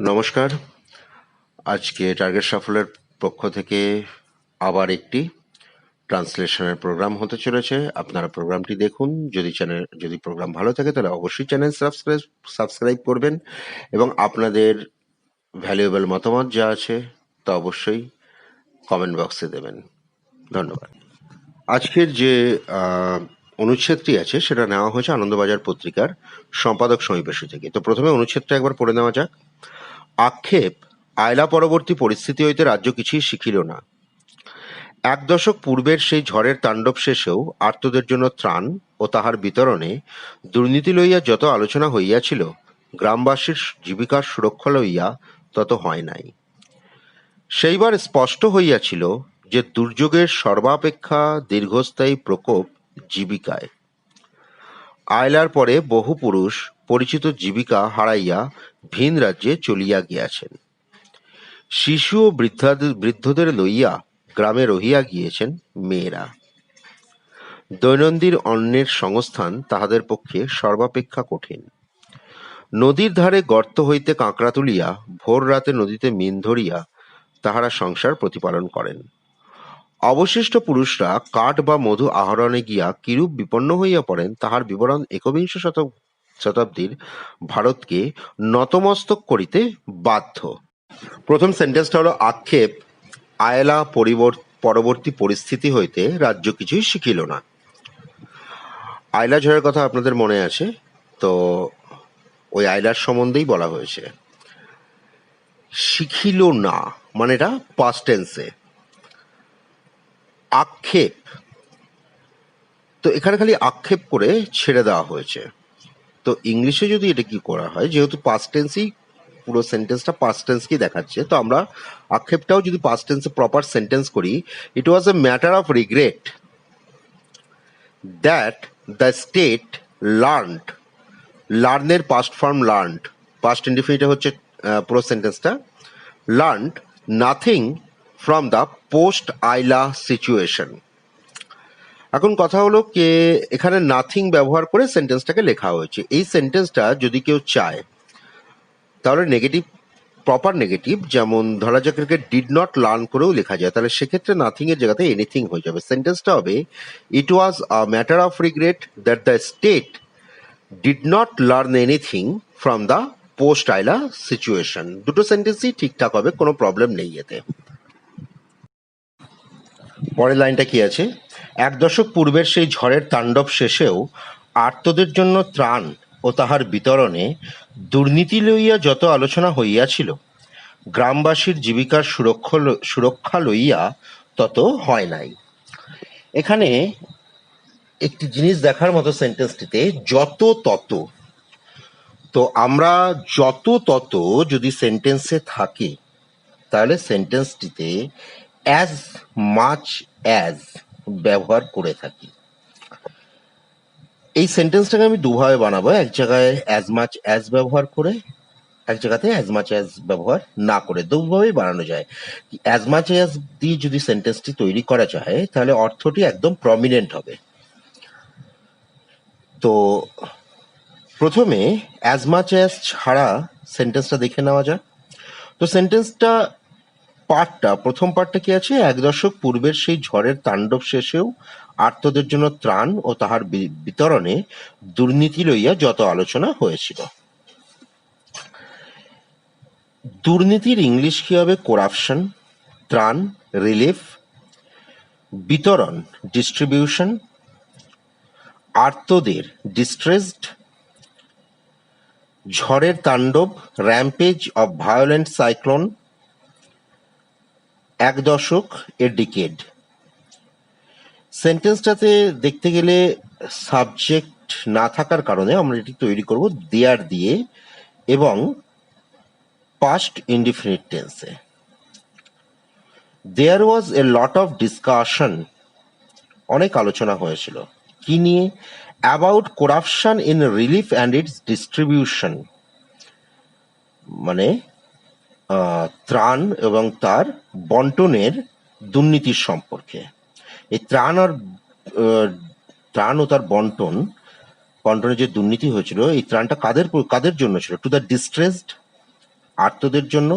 নমস্কার। আজকে টার্গেট সাফল্যের পক্ষ থেকে আবার একটি ট্রান্সলেশনের প্রোগ্রাম হতে চলেছে। আপনারা প্রোগ্রামটি দেখুন। যদি প্রোগ্রাম ভালো থাকে তাহলে অবশ্যই চ্যানেল সাবস্ক্রাইব করবেন এবং আপনাদের ভ্যালুয়েবল মতামত যা আছে তা অবশ্যই কমেন্ট বক্সে দেবেন। ধন্যবাদ। আজকের যে অনুচ্ছেদটি আছে সেটা নেওয়া হয়েছে আনন্দবাজার পত্রিকার সম্পাদক সমীপেশু থেকে। তো প্রথমে অনুচ্ছেদটা একবার পড়ে নেওয়া যাক। আক্ষেপ, আয়লা পরবর্তী পরিস্থিতি হইতে রাজ্য কিছুই শিখিল না। এক দশক পূর্বের সেই ঝড়ের তাণ্ডব শেষেও আর্তদের জন্য ত্রাণ ও তাহার বিতরণে দুর্নীতি লইয়া যত আলোচনা হইয়াছিল, গ্রামবাসীর জীবিকার সুরক্ষা লইয়া তত হয় নাই। সেইবার স্পষ্ট হইয়াছিল যে দুর্যোগের সর্বাপেক্ষা দীর্ঘস্থায়ী প্রকোপ জীবিকায়। আয়লার পরে বহু পুরুষ পরিচিত জীবিকা হারাইয়া ভিন রাজ্যে চলিয়া গিয়াছেন। শিশু ও বৃদ্ধদের লইয়া গ্রামে রহিয়া গিয়েছেন মেয়েরা। দৈনন্দিন অন্নের সংস্থান তাহাদের পক্ষে সর্বাপেক্ষা কঠিন। নদীর ধারে গর্ত হইতে কাঁকড়া তুলিয়া ভোর রাতে নদীতে মিন ধরিয়া তাহারা সংসার প্রতিপালন করেন। অবশিষ্ট পুরুষরা কাঠ বা মধু আহরণে গিয়া কিরূপ বিপন্ন হইয়া পড়েন তাহার বিবরণ একবিংশ শতাব্দীর ভারতকে নতমস্তক করিতে বাধ্য। প্রথম সেন্টেন্সটা হলো আক্ষেপ, আয়লা পরবর্তী পরিস্থিতি হইতে রাজ্য কিছুই শিখিল না। আয়লা ঝড়ের কথা আপনাদের মনে আছে, তো ওই আয়লার সম্বন্ধেই বলা হয়েছে। শিখিল না মানে এটা পাস্ট টেন্সে। আক্ষেপ, তো এখানে খালি আক্ষেপ করে ছেড়ে দেওয়া হয়েছে। তো ইংলিশে যদি এটা কি করা হয়, যেহেতু পাস্ট টেন্সই পুরো সেন্টেন্সটা পাস্ট টেন্সকেই দেখাচ্ছে, তো আমরা আক্ষেপটাও যদি পাস্ট টেন্সে প্রপার সেন্টেন্স করি, it was a matter of regret that the state learned, লার্নের past form learned, past indefinite হচ্ছে পুরো সেন্টেন্সটা, learned nothing from the post Aila situation. এখন কথা হলো কে এখানে নাথিং ব্যবহার করে সেন্টেন্সটাকে লেখা হয়েছে। এই সেন্টেন্সটা যদি কেউ চায় তাহলে নেগেটিভ, প্রপার নেগেটিভ, যেমন ধরা যাক ডিড নট লার্ন করেও লেখা যায়, তাহলে সেক্ষেত্রে নাথিং এর জায়গাতে এনিথিং হয়ে যাবে। সেন্টেন্সটা হবে it was a matter of regret that the state did not learn anything from the post Aila situation. দুটো সেন্টেন্সই ঠিকঠাক হবে, কোনো প্রবলেম নেই এতে। পরের লাইনটা কি আছে? এক দশক পূর্বের সেই ঝড়ের তাণ্ডব শেষেও আর্তদের জন্য ত্রাণ ও তাহার বিতরণে দুর্নীতি লইয়া যত আলোচনা হইয়াছিল, গ্রামবাসীর জীবিকার সুরক্ষা লইয়া তত হয় নাই। এখানে একটি জিনিস দেখার মতো সেন্টেন্সটিতে যত তত, তো আমরা যত তত যদি সেন্টেন্সে থাকে তাহলে সেন্টেন্সটিতে অ্যাজ মাচ অ্যাজ ব্যবহার করে থাকি। এই সেন্টেন্সটাকে আমি দুভাবে বানাবো, এক জায়গায় অ্যাজ মাচ অ্যাজ ব্যবহার করে, এক জায়গাতে অ্যাজ মাচ অ্যাজ ব্যবহার না করে। দুভাবেই বানানো যায়। অ্যাজ মাচ অ্যাজ দিয়ে যদি সেন্টেন্সটি তৈরি করা যায় তাহলে অর্থটি একদম প্রমিনেন্ট হবে। তো প্রথমে অ্যাজ মাচ অ্যাজ ছাড়া সেন্টেন্সটা দেখে নেওয়া যাক। তো সেন্টেন্সটা প্রথম পার্টটা কি আছে? এক দশক পূর্বের সেই ঝড়ের তাণ্ডব শেষেও আর্তদের জন্য ত্রাণ ও তাহার বিতরণে দুর্নীতি লইয়া যত আলোচনা হয়েছিল। দুর্নীতির ইংলিশ কি হবে? করাপশন। ত্রাণ রিলিফ, বিতরণ ডিস্ট্রিবিউশন, আর্তদের ডিস্ট্রেসড, ঝড়ের তাণ্ডব র্যাম্পেজ অফ ভায়োলেন্ট সাইক্লোন, এক দশক এ ডিকেড। সেন্টেন্সটাতে দেখতে গেলে সাবজেক্ট না থাকার কারণে আমরা এটি তৈরি করব দেয়ার দিয়ে এবং পাস্ট ইনডিফিনিট টেন্সে। দেয়ার ওয়াজ এ লট অফ ডিসকাশন, অনেক আলোচনা হয়েছিল কি নিয়ে? About corruption in relief and it's distribution, মানে ত্রাণ এবং তার বন্টনের দুর্নীতির সম্পর্কে। এই ত্রাণ ও তার বন্টনের যে দুর্নীতি হয়েছিল, এই ত্রাণটা কাদের জন্য ছিল? টু দ্য ডিস্ট্রেসড, আর্তদের জন্য,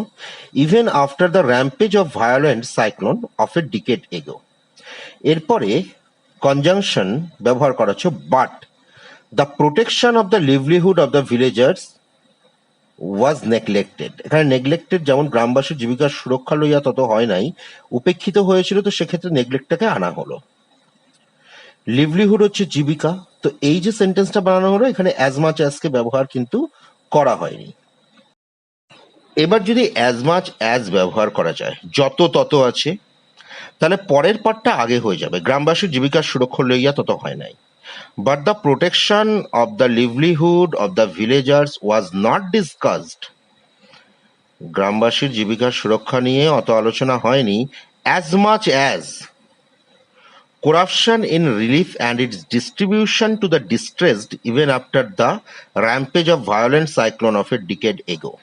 even after the rampage of violent cyclone of A decade এগো। এরপরে কনজাংশন ব্যবহার করা হচ্ছে but the protection of the livelihood of the villagers was neglected. এখানে নেগলেক্টেড যেমন গ্রামবাসীর জীবিকার সুরক্ষা লইয়া তত হয় নাই, উপেক্ষিত হয়েছিল, তো সেক্ষেত্রে নেগলেক্টটাকে আনা হলো। লিভলিহুড হচ্ছে জীবিকা, তো এই যে সেন্টেন্সটা বানানো হলো এখানে অ্যাজ মাচ অ্যাজকে ব্যবহার কিন্তু করা হয়নি। এবার যদি অ্যাজ মাচ অ্যাজ ব্যবহার করা যায়, যত তত আছে, তাহলে পরের পার্টটা আগে হয়ে যাবে। গ্রামবাসীর জীবিকার সুরক্ষা লইয়া তত হয় নাই, but the protection of the livelihood of the villagers was not discussed. গ্রামবাসীর জীবিকার সুরক্ষা নিয়ে অত আলোচনা হয়নি। As much as corruption in relief and its distribution to the distressed even after the rampage of violent cyclone of a decade ago.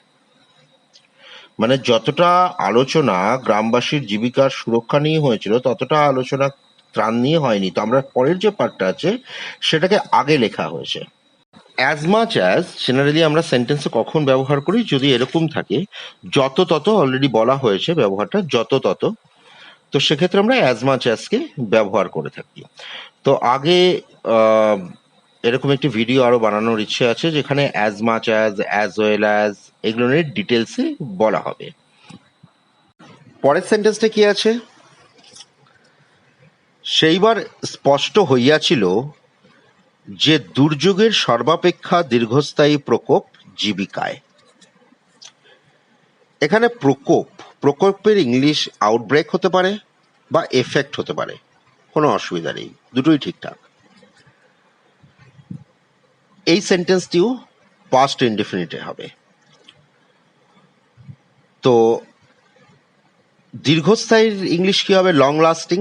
মানে যতটা আলোচনা গ্রামবাসীর জীবিকার সুরক্ষা নিয়ে হয়েছিল ততটা আলোচনা ত্রাণ নিয়ে হয়নি। তো আমরা পরের যে পার্টটা আছে সেটাকে আগে লেখা হয়েছে। অ্যাজ মাচ অ্যাজ জেনারেলি আমরা সেন্টেন্সে কখন ব্যবহার করি, যদি এরকম থাকে যত তত, অলরেডি বলা হয়েছে ব্যবহারটা যত তত, তো সেক্ষেত্রে আমরা অ্যাজ মাচ অ্যাজকে ব্যবহার করে থাকি। তো আগে এরকম একটি ভিডিও আরো বানানোর ইচ্ছে আছে যেখানে as much as well as এগুলো নিয়ে ডিটেলসে বলা হবে। পরের সেন্টেন্সটা কি আছে, সেইবার স্পষ্ট হইয়াছিল যে দুর্যোগের সর্বাপেক্ষা দীর্ঘস্থায়ী প্রকোপ জীবিকায়। এখানে প্রকোপের ইংলিশ আউটব্রেক হতে পারে বা এফেক্ট হতে পারে, কোনো অসুবিধা নেই, দুটোই ঠিকঠাক। এই সেন্টেন্সটিও পাস্ট ইনডেফিনিটে হবে। তো দীর্ঘস্থায়ীর ইংলিশ কি হবে, লং লাস্টিং।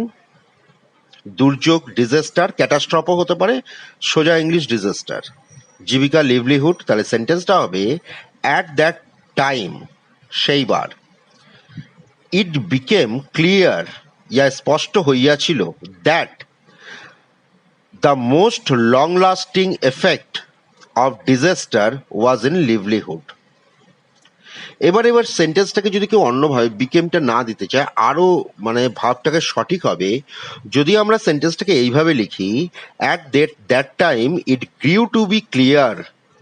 দুর্যোগ ডিজাস্টার, ক্যাটাস্ট্রফও হতে পারে, সোজা ইংলিশ ডিজাস্টার। জীবিকা লিভলিহুড, তাহলে সেন্টেন্সটা হবে অ্যাট দ্যাট টাইম, সেইবার। ইট বিকেম ক্লিয়ার, ইয়া স্পষ্ট হইয়াছিল, that the most long lasting effect of disaster was in livelihood. এবার সেন্টেন্সটাকে যদি কেউ অন্যভাবে বিকেমটা না দিতে চায়, আরো মানে ভাবটাকে সঠিক হবে যদি আমরা সেন্টেন্সটাকে এইভাবে লিখি, at that time it grew to be clear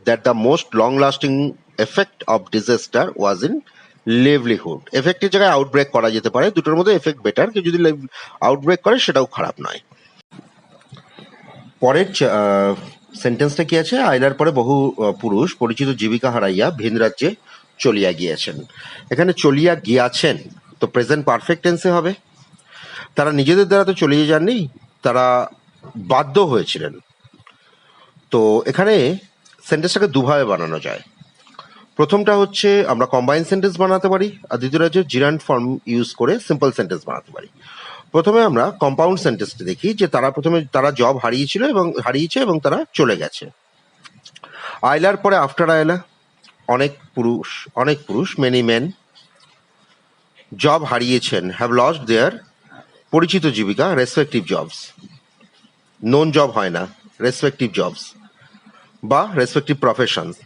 that the most long lasting effect of disaster was in livelihood. এফেক্টের জায়গায় আউটব্রেক করা যেতে পারে, দুটোর মধ্যে এফেক্ট বেটার, কেউ যদি আউটব্রেক করে সেটাও খারাপ নয়। পরের সেন্টেন্সটা কি আছে, আইলার পরে বহু পুরুষ পরিচিত জীবিকা হারাইয়া ভিন রাজ্যে চলিয়া গিয়েছেন। এখানে চলিয়া গিয়াছেন তো প্রেজেন্ট পারফেক্ট টেন্সে হবে। তারা নিজেদের দ্বারা তো চলিয়ে যাননি, তারা বাধ্য হয়েছিলেন। তো এখানে সেন্টেন্সটাকে দুভাবে বানানো যায়। প্রথমটা হচ্ছে আমরা কম্বাইন সেন্টেন্স বানাতে পারি, আর দ্বিতীয়টা হচ্ছে জিরান্ড ফর্ম ইউজ করে সিম্পল সেন্টেন্স বানাতে পারি। প্রথমে আমরা কম্পাউন্ড সেন্টেন্সটা দেখি যে তারা জব হারিয়েছে এবং তারা চলে গেছে। আইলার পরে আফটার আইলা, অনেক পুরুষ মেনি মেন জব হারিয়েছেন, হ্যাভ লস্ট দেয়ার পরিচিত জীবিকা রেসপেক্টিভ জবস। নোন জব হয় না, রেসপেক্টিভ জবস বা রেসপেক্টিভ প্রফেশনস।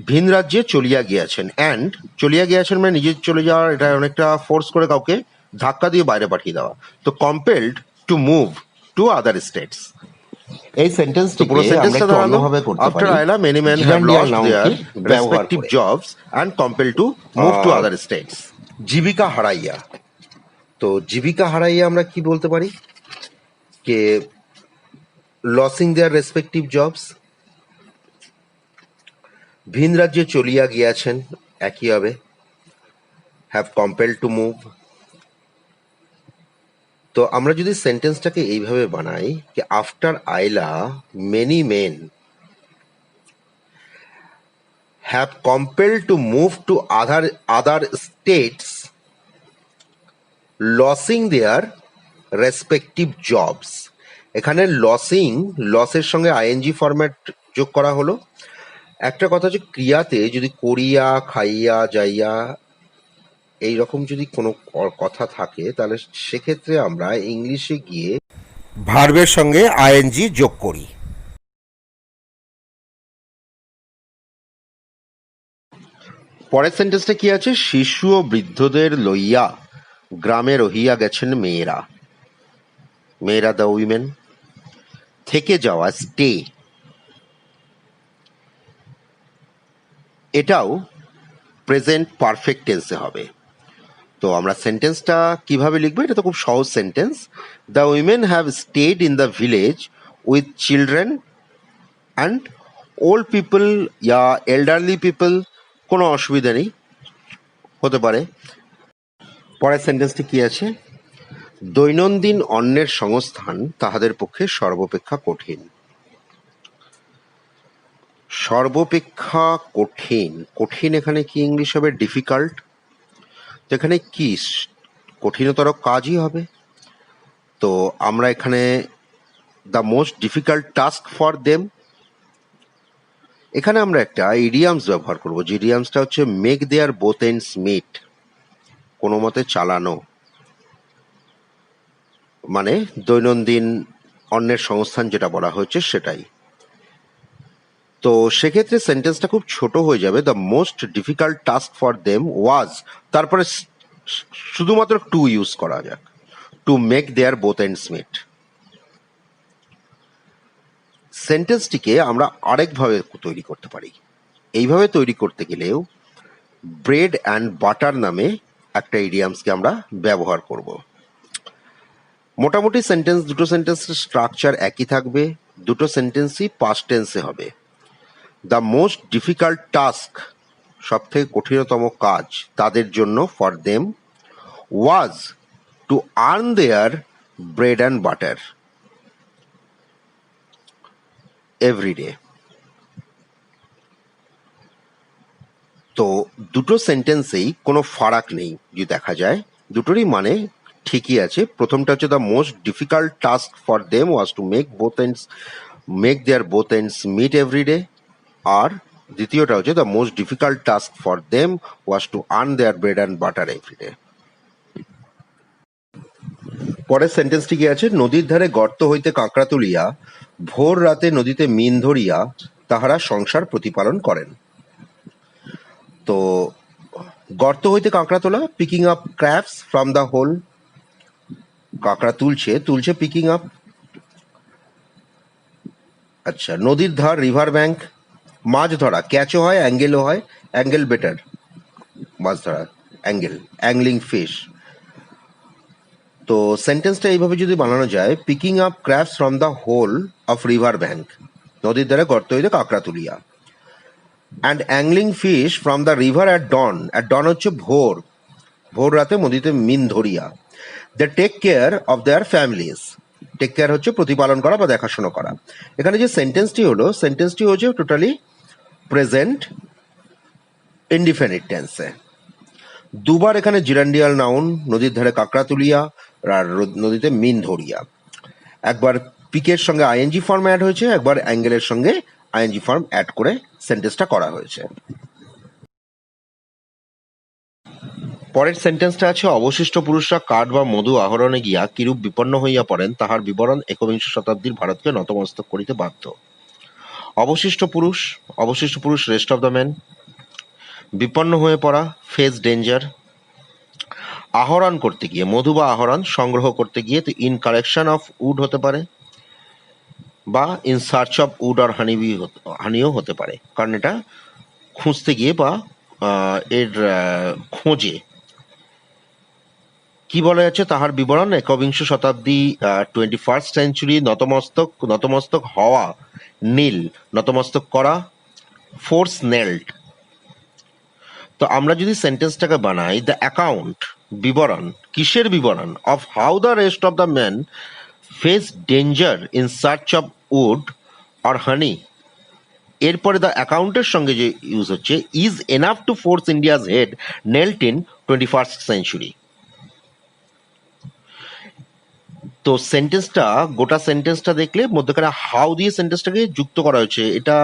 ভিন রাজ্যে চলিয়া গিয়েছেন, অ্যান্ড চলিয়া গিয়েছেন মানে নিজে চলে যাওয়া, এটা অনেকটা ফোর্স করে কাউকে ধাক্কা দিয়ে বাইরে পাঠিয়ে দেওয়া। তো compelled to move to other states. এই সেন্টেন্সটি পুরো সেন্টেন্সটা দাঁড়ালো after Aila many men have lost their respective jobs and compelled to move to other states. জীবিকা হারাইয়া, তো জীবিকা হারাইয়া আমরা কি বলতে পারি, কে লসিং দেয়ার রেসপেক্টিভ জবস। ভিন রাজ্যে চলিয়া গিয়াছেন, একই হবে, হ্যাভ কম্পেলড টু মুভ। তো আমরা যদি সেন্টেন্সটাকে এইভাবে বানাই যে after Aila many men have compelled to move to other states losing their respective jobs. এখানে লসের সঙ্গে আইএনজি ফরম্যাট যোগ করা হলো। একটা কথা হচ্ছে ক্রিয়াতে যদি করিয়া, খাইয়া, যাইয়া এইরকম যদি কোনো কথা থাকে তাহলে সেক্ষেত্রে আমরা ইংলিশে গিয়ে ভার্বের সঙ্গে আইএনজি যোগ করি। পরের সেন্টেন্সটা কি আছে? শিশু ও বৃদ্ধদের লইয়া গ্রামে রহিয়া গেছেন মেয়েরা। মেয়েরা দ্য উইমেন। থেকে যাওয়া স্টে, এটাও প্রেজেন্ট পারফেক্ট টেন্সে হবে। তো আমরা সেন্টেন্সটা কিভাবে লিখবো? এটা তো খুব সহজ sentence. The women have stayed in the village with children and old people yeah elderly people, কোনো অসুবিধা নেই, হতে পারে। পরের সেন্টেন্সটি কি আছে? দৈনন্দিন অন্নের সংস্থান তাহাদের পক্ষে সর্বাপেক্ষা কঠিন। সর্বাপেক্ষা কঠিন, কঠিন এখানে কি ইংলিশ হবে? ডিফিকাল্ট। তো এখানে কি কঠিনতর কাজই হবে। তো আমরা এখানে the most difficult task for them, এখানে আমরা একটা ইডিয়ামস ব্যবহার করব, যে ইডিয়ামসটা হচ্ছে make their both ends meet, কোনো মতে চালানো, মানে দৈনন্দিন অন্নের সংস্থান যেটা বলা হয়েছে সেটাই। তো সেক্ষেত্রে সেন্টেন্সটা খুব ছোট হয়ে যাবে। The most difficult task for them was, তারপরে শুধুমাত্র টু ইউজ করা যাক, to make their both ends meet. সেন্টেন্সটিকে আমরা আরেকভাবে তৈরি করতে পারি। এইভাবে তৈরি করতে গেলেও ব্রেড অ্যান্ড বাটার নামে একটা ইডিয়ামসকে আমরা ব্যবহার করব। মোটামুটি সেন্টেন্স, দুটো সেন্টেন্সের স্ট্রাকচার একই থাকবে, দুটো সেন্টেন্সই পাস্ট টেন্সে হবে। দ্য মোস্ট ডিফিকাল্ট টাস্ক, সব থেকে কঠিনতম কাজ তাদের জন্য, for them, was to earn their bread and butter everyday. তো দুটো সেন্টেন্সেই কোনো ফারাক নেই, যদি দেখা যায় দুটোরই মানে ঠিকই আছে। প্রথমটা হচ্ছে the most difficult task for them was to make their both ends meet every day, আর দ্বিতীয়টা হচ্ছে the most difficult task for them was to earn their bread and butter every day. পরের সেন্টেন্সটি কি আছে? নদীর ধারে গর্ত হইতে কাঁকড়া তুলিয়া ভোর রাতে নদীতে মিন ধরিয়া তাহারা সংসার প্রতিপালন করেন। তো গর্ত হইতে কাঁকড়া তোলা, picking up crabs from the hole, কাঁকড়া তুলছে পিকিং আপ। আচ্ছা, নদীর ধার, রিভার ব্যাংক। মাছ ধরা, ক্যাচও হয় অ্যাঙ্গেলও হয়, অ্যাঙ্গেল বেটার, মাছ ধরা অ্যাঙ্গেল, অ্যাংলিং ফিশ। তো সেন্টেন্সটা এইভাবে যদি বানানো যায়, picking up crabs from the hole of river bank, নদীর ধারে গর্ত হইতে কাঁকড়া তুলিয়া, and angling fish from the river at dawn, at dawn হচ্ছে ভোর, ভোর রাতে নদীতে মিন ধরিয়া। They take care of their families, take care হচ্ছে প্রতিপালন করা বা দেখাশোনা করা। এখানে যে সেন্টেন্সটি হলো, সেন্টেন্সটি হচ্ছে টোটালি প্রেজেন্ট ইনডিফিনিট টেন্সে। দুবার এখানে জিরান্ডিয়াল নাউন, নদীর ধারে কাঁকড়া তুলিয়া আর নদীতে মিন ধরিয়া। একবার পিকের সঙ্গে আইএনজি ফর্ম অ্যাড হয়েছে, একবার অ্যাঙ্গেলের সঙ্গে আইএনজি ফর্ম অ্যাড করে সেন্টেন্সটা করা হয়েছে। পরের সেন্টেন্সটা আছে, অবশিষ্ট পুরুষরা কাঠ বা মধু আহরণে গিয়া কিরূপ বিপন্ন হইয়া পড়েন তাহার বিবরণ একবিংশ শতাব্দীর ভারতকে নতমস্তক করিতে বাধ্য। অবশিষ্ট পুরুষ রেস্ট অফ দ্য ম্যান। বিপন্ন হয়ে পড়া, ফেস ডেঞ্জার। আহরণ করতে গিয়ে, মধু বা আহরণ সংগ্রহ করতে গিয়ে, তো ইন কালেকশন অফ উড হতে পারে, বা ইন সার্চ অফ উড আর হানিও হতে পারে, কারণ এটা খুঁজতে গিয়ে বা এর খোঁজে। কি বলা যাচ্ছে? তাহার বিবরণ একবিংশ শতাব্দী, 21st সেঞ্চুরি, নতমস্তক হওয়া, নীল, নতমস্তক করা, ফোর্স নেল্ড। তো আমরা যদি সেন্টেন্সটাকে বানাই, দ্য অ্যাকাউন্ট, বিবরণ, কিসের বিবরণ? Of how the rest of the man face danger in search of wood or honey. এরপরে দ্য অ্যাকাউন্টের সঙ্গে যে ইউজ হচ্ছে, is enough to force India's head নেল্ট ইন 21st সেঞ্চুরি। তো সেন্টেন্সটা, গোটা সেন্টেন্সটা দেখলে মধ্যখানে হাউ দিয়ে সেন্টেন্সটাকে যুক্ত করা হয়েছে। এটা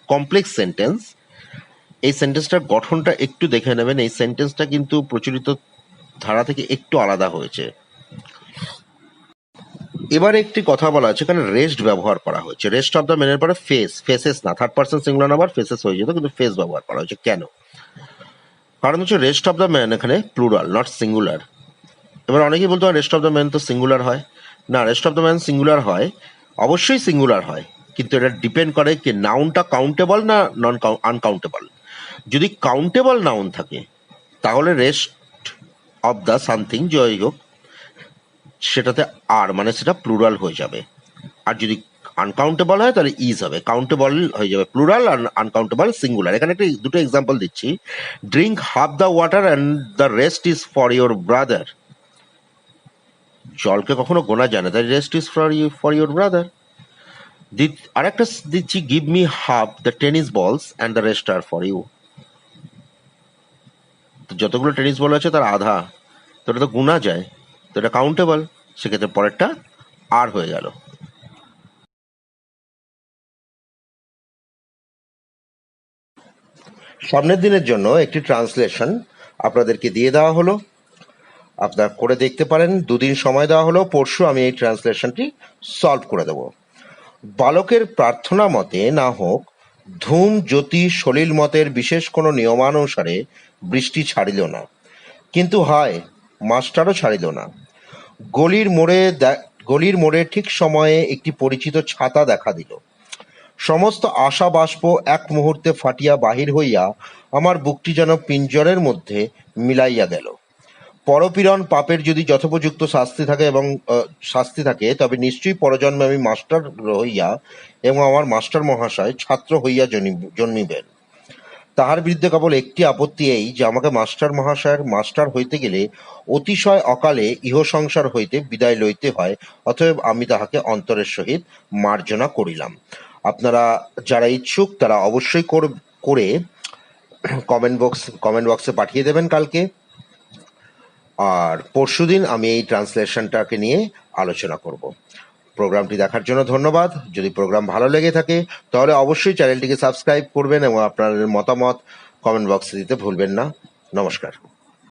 কমপ্লেক্স সেন্টেন্স। এই সেন্টেন্সটার গঠনটা একটু দেখে নেবেন। এই সেন্টেন্সটা কিন্তু প্রচলিত ধারা থেকে একটু আলাদা হয়েছে। এবারে একটি কথা বলা আছে, এখানে রেস্ট ব্যবহার করা হয়েছে। রেস্ট অফ দ্য ম্যানের পরে ফেসেস না, third person singular number faces হয়ে যেত, কিন্তু ফেস ব্যবহার করা হয়েছে। কেন? কারণ হচ্ছে রেস্ট অফ দ্য ম্যান এখানে প্লুরাল, নট সিঙ্গুলার। এবার অনেকেই বলতে পারে রেস্ট অফ দ্য ম্যান তো সিঙ্গুলার হয়। না, rest of the man singular হয়, অবশ্যই সিঙ্গুলার হয়, কিন্তু এটা ডিপেন্ড করে কি নাউনটা কাউন্টেবল না নন আনকাউন্টেবল। যদি কাউন্টেবল নাউন থাকে তাহলে রেস্ট অফ দ্য সামথিং যাই হোক সেটাতে আর মানে সেটা প্লুরাল হয়ে যাবে। আর যদি আনকাউন্টেবল হয় তাহলে ইজ হবে, কাউন্টেবল হয়ে যাবে প্লুরাল, আর আনকাউন্টেবল সিঙ্গুলার। এখানে একটা দুটো এক্সাম্পল দিচ্ছি। Drink half the water and the rest is for your brother. জলকে কখনো গোনা যায় না, তাই rest is for your brother. আরেকটা দিচ্ছি, give me half the tennis balls and the rest are for you. যতগুলো টেনিস বল আছে তার আধা, তো এটা তো গুণা যায়, তো এটা কাউন্টেবল, সেক্ষেত্রে পরেরটা আর হয়ে গেল। সামনের দিনের জন্য একটি ট্রান্সলেশন আপনাদেরকে দিয়ে দেওয়া হলো, আপনারা করে দেখতে পারেন। দুদিন সময় দেওয়া হলো, পরশু আমি এই ট্রান্সলেশনটি সলভ করে দেব। বালকের প্রার্থনা মতে না হোক, ধূম জ্যোতি সলিল মতের বিশেষ কোনো নিয়মানুসারে বৃষ্টি ছাড়িল না, কিন্তু হায় মাস্টারও ছাড়িল না। গলির মোড়ে ঠিক সময়ে একটি পরিচিত ছাতা দেখা দিল। সমস্ত আশা বাষ্প এক মুহূর্তে ফাটিয়া বাহির হইয়া আমার বুকটি যেন পিঞ্জরের মধ্যে মিলাইয়া গেল। পরপীড়ন পাপের যদি যথোপযুক্ত শাস্তি থাকে তবে নিশ্চয়ই পরজন্মে আমি মাস্টার হইয়া এবং আমার মাস্টার মহাশয় ছাত্র হইয়া জন্মিবেন। তাহার বিরুদ্ধে কেবল একটি আপত্তি এই যে আমাকে মাস্টার মহাশয়ের মাস্টার হইতে গেলে অতিশয় অকালে ইহ সংসার হইতে বিদায় লইতে হয়, অতএব আমি তাহাকে অন্তরের সহিত মার্জনা করিলাম। আপনারা যারা ইচ্ছুক তারা অবশ্যই করে কমেন্ট বক্সে পাঠিয়ে দেবেন কালকে। আর পরশুদিন আমি এই ট্রান্সলেশনটাকে নিয়ে আলোচনা করব। প্রোগ্রামটি দেখার জন্য ধন্যবাদ। যদি প্রোগ্রাম ভালো লেগে থাকে তাহলে অবশ্যই চ্যানেলটিকে সাবস্ক্রাইব করবেন এবং আপনাদের মতামত কমেন্ট বক্সে দিতে ভুলবেন না। নমস্কার।